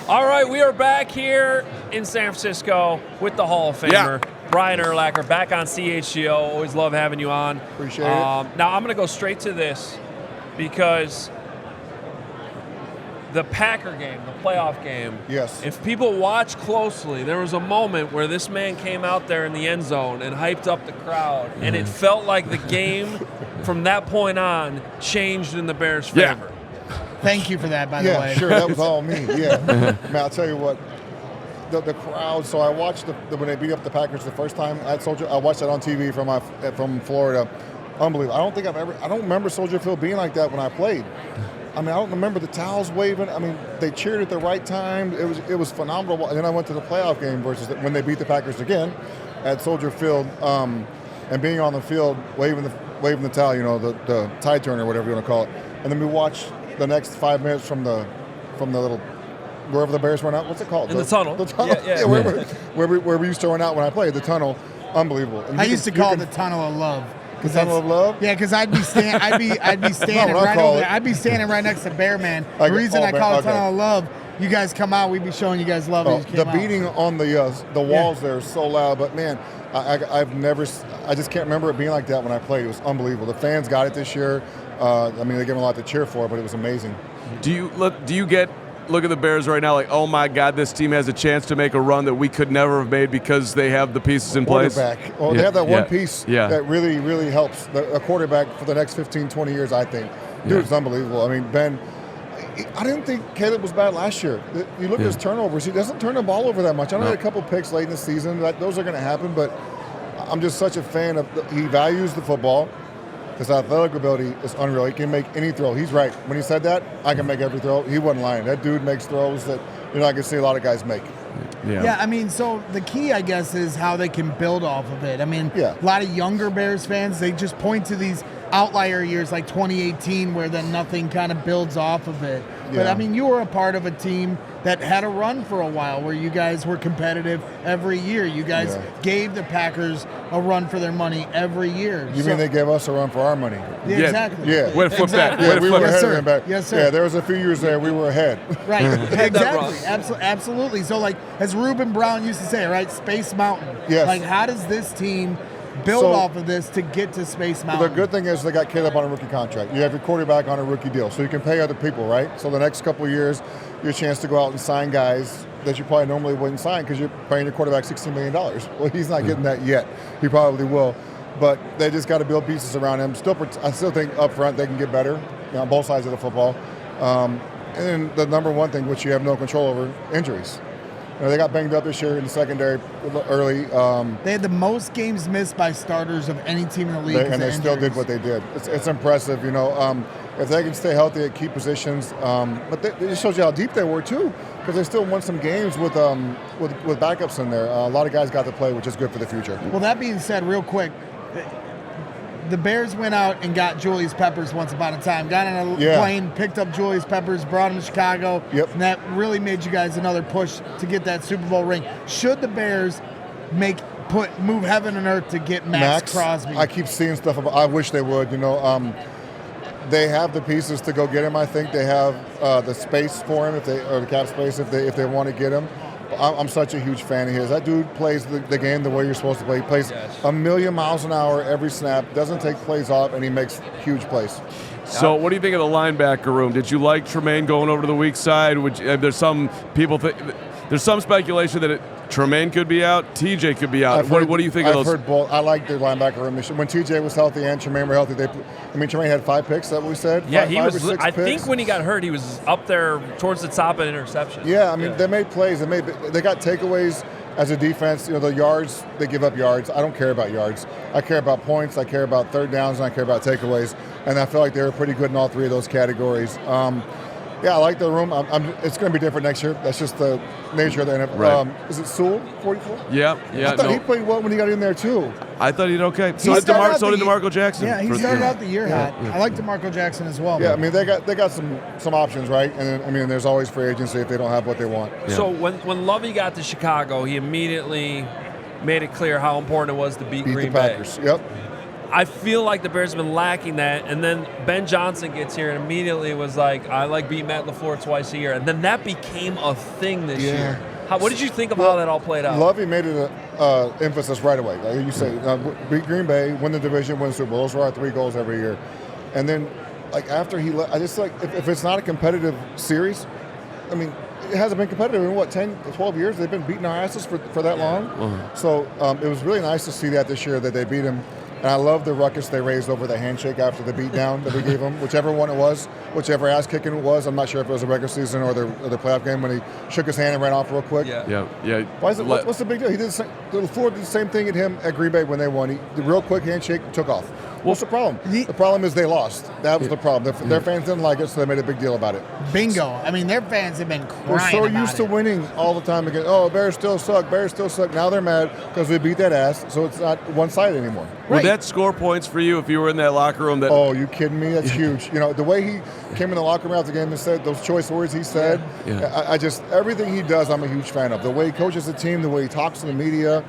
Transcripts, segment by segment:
All right, we are back here in San Francisco with the Hall of Famer, Brian Urlacher, back on CHGO. Always love having you on. Appreciate it. Now, I'm going to go straight to this because the Packer game, the playoff game, yes. If people watch closely, there was a moment where this man came out there in the end zone and hyped up the crowd, and it felt like the game from that point on changed in the Bears' favor. Thank you for that, by the way. Yeah, sure, that was all me. Yeah, man, I'll tell you what, the crowd. So I watched when they beat up the Packers the first time at Soldier. I watched that on TV from Florida. Unbelievable. I don't remember Soldier Field being like that when I played. I mean, I don't remember the towels waving. I mean, they cheered at the right time. It was phenomenal. And then I went to the playoff game versus when they beat the Packers again at Soldier Field, and being on the field waving the towel, the tie turn or whatever you want to call it. And then we watched the next 5 minutes from the little wherever the Bears run out. What's it called? The tunnel. The tunnel. Yeah, where we used to run out when I played. The tunnel. Unbelievable. And I used to call it the Tunnel of Love. The Tunnel of Love? Yeah, because I'd be standing right over there. I'd be standing right next to Bear Man. The reason I call it Tunnel of Love, you guys come out, we'd be showing you guys love. The beating on the walls there is so loud, but man, I just can't remember it being like that when I played. It was unbelievable. The fans got it this year. I mean, they gave them a lot to cheer for, but it was amazing. Do you look at the Bears right now like, oh my God, this team has a chance to make a run that we could never have made because they have the pieces in place? Quarterback. Well, they have that one piece that really, really helps a quarterback for the next 15, 20 years, I think. Dude, it's unbelievable. I mean, Ben, I didn't think Caleb was bad last year. You look at his turnovers. He doesn't turn the ball over that much. I know he had a couple picks late in the season. Those are going to happen, but I'm just such a fan of he values the football. His athletic ability is unreal. He can make any throw. He's right. When he said that, I can make every throw. He wasn't lying. That dude makes throws that I can see a lot of guys make. Yeah, I mean, so the key, I guess, is how they can build off of it. I mean, a lot of younger Bears fans, they just point to these outlier years like 2018 where then nothing kind of builds off of it. But, I mean, you were a part of a team that had a run for a while where you guys were competitive every year. You guys gave the Packers a run for their money every year. You mean they gave us a run for our money? Yeah, exactly. Yeah. Way to flip that. Yeah, we were ahead of them back. Yes, sir. Yeah, there was a few years there we were ahead. Right, exactly. Absolutely. So, like, as Reuben Brown used to say, right, Space Mountain. Yes. Like, how does this team build off of this to get to Space Mountain? The good thing is they got Caleb on a rookie contract. You have your quarterback on a rookie deal, so you can pay other people, right? So the next couple of years, your chance to go out and sign guys that you probably normally wouldn't sign because you're paying your quarterback $16 million. Well, he's not getting that yet. He probably will. But they just got to build pieces around him. I still think up front they can get better on both sides of the football. And then the number one thing, which you have no control over, injuries. They got banged up this year in the secondary early. They had the most games missed by starters of any team in the league. And they still did what they did. It's impressive, if they can stay healthy at key positions. But it just shows you how deep they were, too, because they still won some games with backups in there. A lot of guys got to play, which is good for the future. Well, that being said, real quick, the Bears went out and got Julius Peppers once upon a time. Got on a plane, picked up Julius Peppers, brought him to Chicago. Yep. And that really made you guys another push to get that Super Bowl ring. Should the Bears move heaven and earth to get Max Crosby? I keep seeing stuff about. I wish they would. They have the pieces to go get him. I think they have the space for him or the cap space if they want to get him. I'm such a huge fan of his. That dude plays the game the way you're supposed to play. He plays a million miles an hour every snap, doesn't take plays off, and he makes huge plays. So what do you think of the linebacker room? Did you like Tremaine going over to the weak side? There's some speculation that Tremaine could be out, TJ could be out. What do you think of those? I've heard both. I like the linebacker room. When TJ was healthy and Tremaine were healthy, Tremaine had 5 picks, is that what we said? Yeah, I think when he got hurt, he was up there towards the top of interception. Yeah, they made plays. They got takeaways as a defense. The yards, they give up yards. I don't care about yards. I care about points. I care about third downs, and I care about takeaways. And I feel like they were pretty good in all 3 of those categories. Yeah, I like the room. It's going to be different next year. That's just the nature of the NFL. Right. Is it Sewell, 44? Yeah. I thought he played well when he got in there, too. I thought he did okay. So did DeMarco Jackson. Yeah, he started out the year hot. I like DeMarco Jackson as well. Yeah, they got some options, right? And then, there's always free agency if they don't have what they want. Yeah. So when Lovey got to Chicago, he immediately made it clear how important it was to beat Green the Packers. Bay. Yep. I feel like the Bears have been lacking that, and then Ben Johnson gets here and immediately was like, I like beating Matt Lafleur twice a year, and then that became a thing this year. What did you think of how that all played out? Lovey made it an emphasis right away. Like you say, beat Green Bay, win the division, win the Super Bowl. Those were our 3 goals every year. And then, like after he left, I just like if it's not a competitive series, I mean, it hasn't been competitive in what 10, 12 years. They've been beating our asses for that long. So it was really nice to see that this year that they beat him. And I love the ruckus they raised over the handshake after the beatdown that we gave him, whichever one it was, whichever ass kicking it was. I'm not sure if it was a regular season or the playoff game when he shook his hand and ran off real quick. Yeah. What's the big deal? He did Lafleur did the same thing at him at Green Bay when they won. He did a real quick handshake, took off. What's the problem? The problem is they lost. That was the problem. Their fans didn't like it, so they made a big deal about it. Bingo. I mean, their fans have been crying. They're so used to winning all the time again. Oh, Bears still suck. Bears still suck. Now they're mad because we beat that ass, so it's not one-sided anymore. Would that score points for you if you were in that locker room? Oh, you kidding me? That's huge. You know, the way he came in the locker room after the game and said those choice words he said, I just, everything he does, I'm a huge fan of. The way he coaches the team, the way he talks to the media,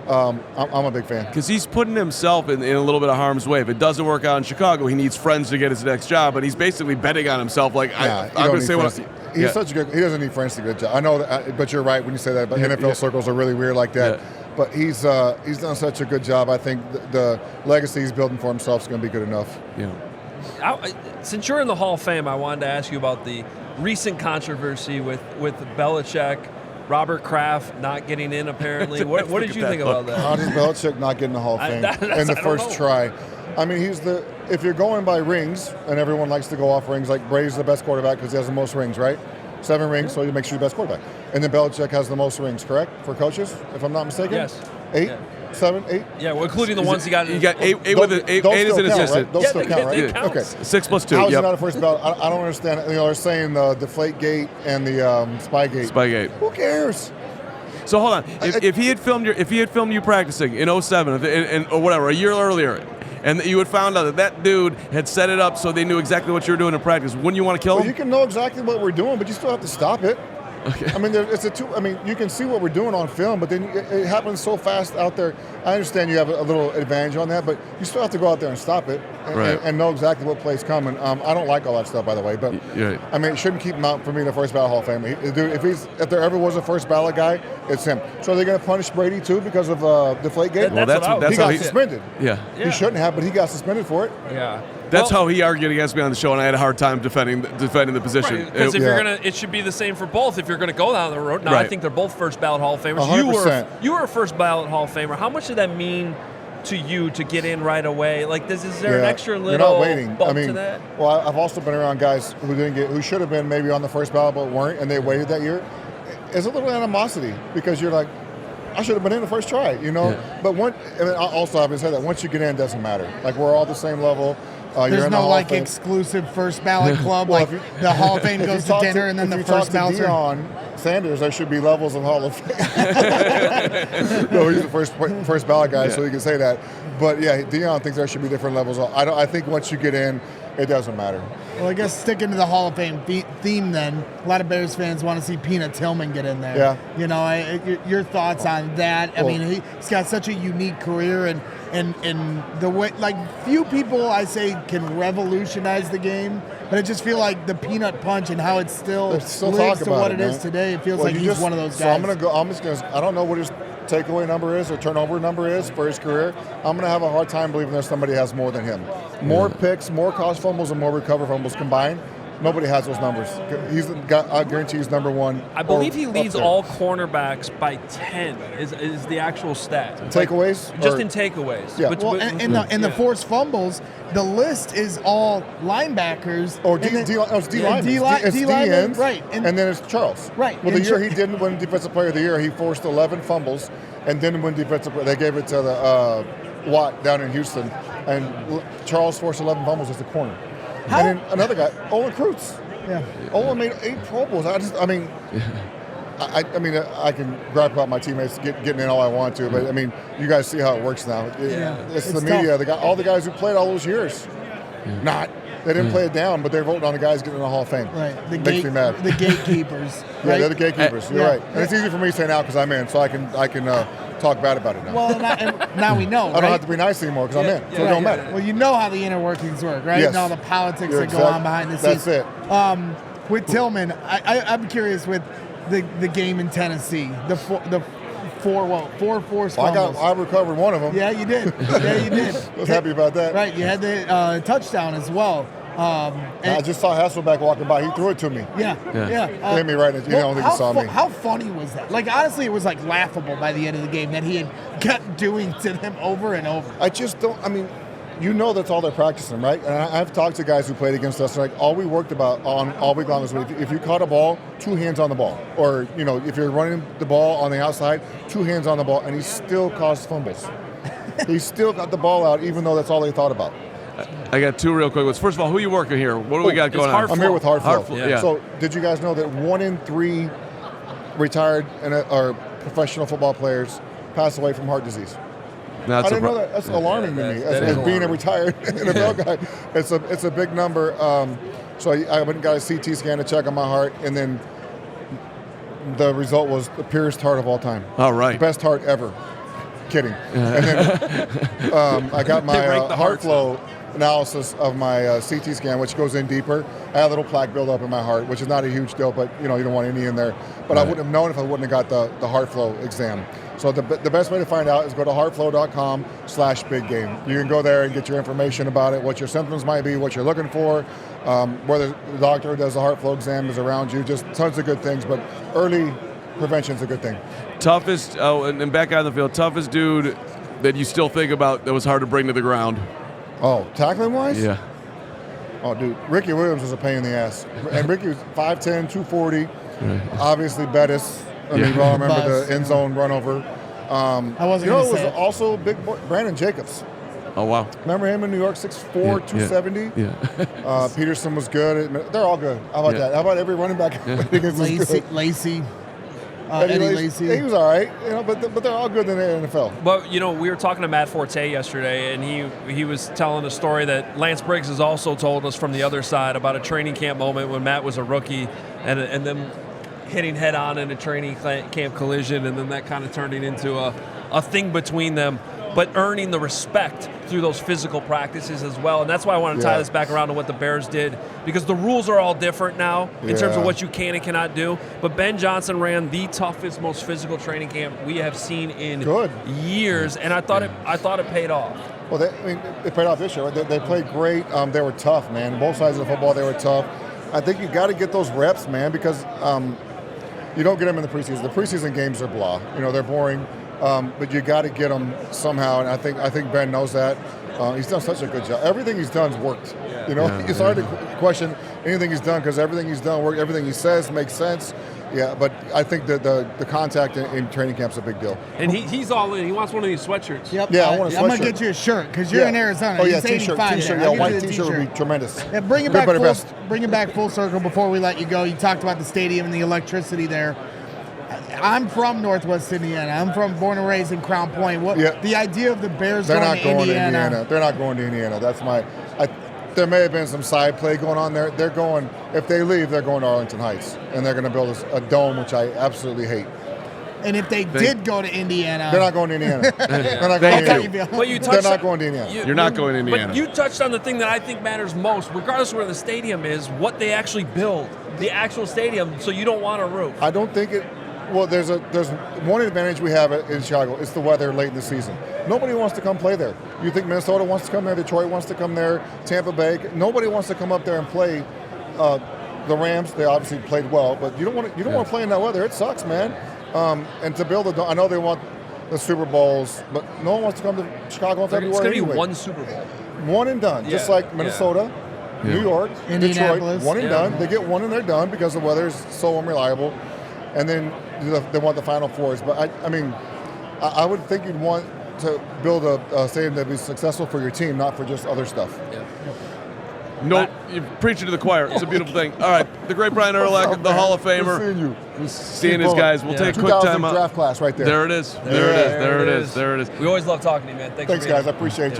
I'm a big fan. Because he's putting himself in a little bit of harm's way. If it doesn't work out in Chicago, he needs friends to get his next job, but he's basically betting on himself. Like, I'm going to say what he's such a good, he doesn't need friends to get a job. I know that, but you're right when you say that, but NFL circles are really weird like that. But he's done such a good job. I think the legacy he's building for himself is going to be good enough. Since you're in the Hall of Fame, I wanted to ask you about the recent controversy with Belichick, Robert Kraft not getting in, apparently. What did you think about that? How does Belichick not get in the Hall of Fame in the first try? I mean, if you're going by rings, and everyone likes to go off rings, like Brady's the best quarterback because he has the most rings, right? 7 rings, so he makes you the best quarterback. And then Belichick has the most rings, correct, for coaches, if I'm not mistaken? Yes. 8? 7, 8? Yeah, well, including the ones he got. You got 8 as an assistant. Right? Those still count, right? Okay. 6 plus 2. How is he not a first ballot? I don't understand. You know, they're saying the Deflategate and the Spygate. Spygate. Who cares? So hold on. If he had filmed you practicing in 07 or whatever, a year earlier, and you had found out that dude had set it up so they knew exactly what you were doing in practice, wouldn't you want to kill him? You can know exactly what we're doing, but you still have to stop it. Okay. I mean, you can see what we're doing on film, but then it happens so fast out there. I understand you have a little advantage on that, but you still have to go out there and stop it and know exactly what play's coming. I don't like all that stuff, by the way, but I mean, it shouldn't keep him out for me the first ballot Hall of Famer. If there ever was a first ballot guy, it's him. So are they going to punish Brady too because of Deflategate? Well, he got suspended. Yeah, he shouldn't have, but he got suspended for it. Yeah. That's how he argued against me on the show, and I had a hard time defending the position. Because if you're gonna, it should be the same for both. If you're gonna go down the road, now I think they're both first ballot Hall of Famers. 100%. You were a first ballot Hall of Famer. How much did that mean to you to get in right away? Like, is there an extra little you're not waiting. bump to that? Well, I've also been around guys who should have been maybe on the first ballot but weren't, and they waited that year. It's a little animosity because you're like, I should have been in the first try, you know. Yeah. But also I've been saying that once you get in, it doesn't matter. Like, we're all the same level. There's no like exclusive first ballot club. Like the Hall of Fame goes to dinner and then the first ballot. If you talk to Deion Sanders, there should be levels of Hall of Fame. No, he's the first ballot guy, so he can say that. But yeah, Deion thinks there should be different levels. I think once you get in, it doesn't matter. Well, I guess sticking to the Hall of Fame theme, then a lot of Bears fans want to see Peanut Tillman get in there. Yeah. You know, your thoughts on that? I mean, he's got such a unique career, and the way, like, few people I say can revolutionize the game, but I just feel like the peanut punch and how it still lives to what it is today. It feels like he's one of those guys. So I don't know what his takeaway number is or turnover number is for his career. I'm going to have a hard time believing there's somebody has more than him. More picks, more caused fumbles, and more recovered fumbles combined. Nobody has those numbers. I guarantee he's number one. I believe he leads all cornerbacks by 10 is the actual stat. Takeaways? Just in takeaways. Yeah. In the forced fumbles, the list is all linebackers. Or D linemen. It's D ends. Right. And then it's Charles. Right. Well, the year he didn't win Defensive Player of the Year, he forced 11 fumbles and didn't win Defensive Player. They gave it to the Watt down in Houston. And Charles forced 11 fumbles as the corner. And then another guy, Olin Kreutz. Yeah. Olin made 8 Pro Bowls. I mean, I can gripe about my teammates getting in all I want to, but I mean, you guys see how it works now. It's the media. All the guys who played all those years. They didn't play it down, but they're voting on the guys getting in the Hall of Fame. Right. Makes me mad. The gatekeepers. Yeah, they're the gatekeepers. You're right. And it's easy for me to say now because I'm in, so I can talk bad about it now. Well, and now we know. I don't have to be nice anymore because I'm in, so it don't matter. Well, you know how the inner workings work, right? Yes. And all the politics that go on behind the scenes. That's it. With Tillman, I'm curious with the game in Tennessee, the four forced fumbles. I recovered one of them. Yeah, you did. I was happy about that. Right, you had the touchdown as well. I just saw Hasselbeck walking by. He threw it to me. Yeah. He hit me right in. I don't think he saw me. How funny was that? Like, honestly, it was like laughable by the end of the game that he had kept doing to them over and over. I just don't. I mean, you know that's all they're practicing, right? And I've talked to guys who played against us. Like, all we worked about on all week long was if you caught a ball, 2 hands on the ball, or if you're running the ball on the outside, 2 hands on the ball, and he still caused fumbles. He still got the ball out, even though that's all they thought about. I got 2 real quick ones. First of all, who are you working here? What do we got going on? I'm here with Heartflow. Yeah. So, did you guys know that 1 in 3 retired or professional football players pass away from heart disease? I didn't know that. That's alarming to me. As being a retired NFL guy, it's a big number. So I went and got a CT scan to check on my heart, and then the result was the purest heart of all time. All right. The best heart ever. Kidding. And then I got my Heartflow analysis of my CT scan, which goes in deeper. I had a little plaque buildup in my heart, which is not a huge deal, but you don't want any in there. But I wouldn't have known if I wouldn't have got the Heartflow exam. So the best way to find out is go to heartflow.com/biggame. You can go there and get your information about it, what your symptoms might be, what you're looking for, whether the doctor who does the Heartflow exam is around you, just tons of good things. But early prevention is a good thing. Toughest, and back out of the field, toughest dude that you still think about that was hard to bring to the ground? Oh, tackling-wise? Yeah. Oh, dude, Ricky Williams was a pain in the ass. And Ricky was 5'10", 240. Right. Obviously, Bettis. We all remember the end zone run over. I wasn't going to say it was also big boy, Brandon Jacobs. Oh, wow. Remember him in New York, 6'4", 270? Yeah. Peterson was good. They're all good. How about that? How about every running back? Lacey. Eddie Lacy. He was all right, but they're all good in the NFL. But, we were talking to Matt Forte yesterday, and he was telling a story that Lance Briggs has also told us from the other side about a training camp moment when Matt was a rookie and them hitting head-on in a training camp collision, and then that kind of turning into a thing between them, but earning the respect through those physical practices as well. And that's why I want to tie this back around to what the Bears did, because the rules are all different now in terms of what you can and cannot do. But Ben Johnson ran the toughest, most physical training camp we have seen in years, and I thought it paid off. Well, it paid off this year. They played great. They were tough, man. Both sides of the football, they were tough. I think you got to get those reps, man, because you don't get them in the preseason. The preseason games are blah. They're boring. But you got to get them somehow, and I think Ben knows that. He's done such a good job. Everything he's done's worked. It's hard to question anything he's done because everything he's done worked. Everything he says makes sense. Yeah, but I think that the contact in training camp's a big deal. And he's all in. He wants one of these sweatshirts. Yep. Yeah, I want a sweatshirt. I'm gonna get you a shirt because you're in Arizona. Oh yeah, He's t-shirt. 85 Yeah, white t-shirt would be tremendous. Yeah, bring it back full circle before we let you go. You talked about the stadium and the electricity there. I'm from Northwest Indiana. I'm born and raised in Crown Point. The idea of the Bears They're going not going to Indiana. They're not going to Indiana. That's there may have been some side play going on there. They're going, if they leave, they're going to Arlington Heights, and they're going to build a dome, which I absolutely hate. And if they did go to Indiana, they're not going to Indiana. They're not going to Indiana. They're not going to Indiana. You're not going to Indiana. But you touched on the thing that I think matters most, regardless of where the stadium is, what they actually build, the actual stadium. So you don't want a roof. I don't think it. Well, there's one advantage we have in Chicago. It's the weather late in the season. Nobody wants to come play there. You think Minnesota wants to come there, Detroit wants to come there, Tampa Bay. Nobody wants to come up there and play. The Rams, they obviously played well, but you don't want to play in that weather. It sucks, man. And to build I know they want the Super Bowls, but no one wants to come to Chicago in February. It's going to be anyway. one Super Bowl. One and done, just like Minnesota, New York, Detroit. One and done. They get one and they're done because the weather is so unreliable. And then they want the Final Fours. But, I would think you'd want to build a stadium that would be successful for your team, not for just other stuff. Yeah. No, you're preaching to the choir. It's a beautiful thing. All right, the great Brian Urlacher, the Hall of Famer. Seeing his guys. We'll take a quick time out. Draft class right there. There it is. There it is. We always love talking to you, man. Thanks guys. I appreciate you.